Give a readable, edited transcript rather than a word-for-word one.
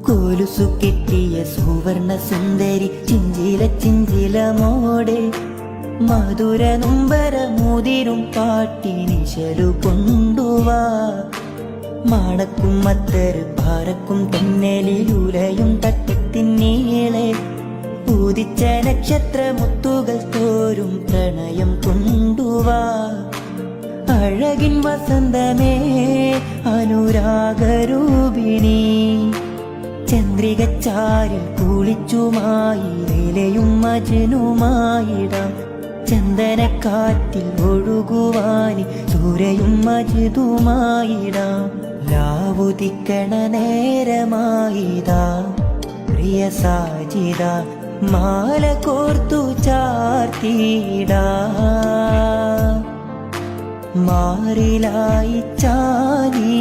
കൊലുസു കെട്ടിയ സുവർണ സുന്ദരി chinchilla chinchilla മോടെ മധുര നുംബര മുതിരും പാട്ടിനിശലു കൊണ്ടുവാ മാണക്കും മത്തര് പാറക്കും തെന്നലിലുലയും തട്ടത്തിന്നീളെ ഉദിച്ച നക്ഷത്ര മുത്തുകൾ തോരും പ്രണയം കൊണ്ടുവാ അഴകിൻ വസന്തമേ അനുരാഗരൂപിണി ചന്ദ്രികച്ചാരിൽ കുളിച്ചുമായി ലീലയും മജനുമായിടാം ചന്ദനക്കാറ്റിൽ ഒഴുകുവാനി സൂര്യയും മജിതുമായിടാം ലാവുദിക്കണ നേരമായിതാ പ്രിയ സാജിത മാല കോർത്തു ചാർത്തിടാ മാറിലായി ചാനി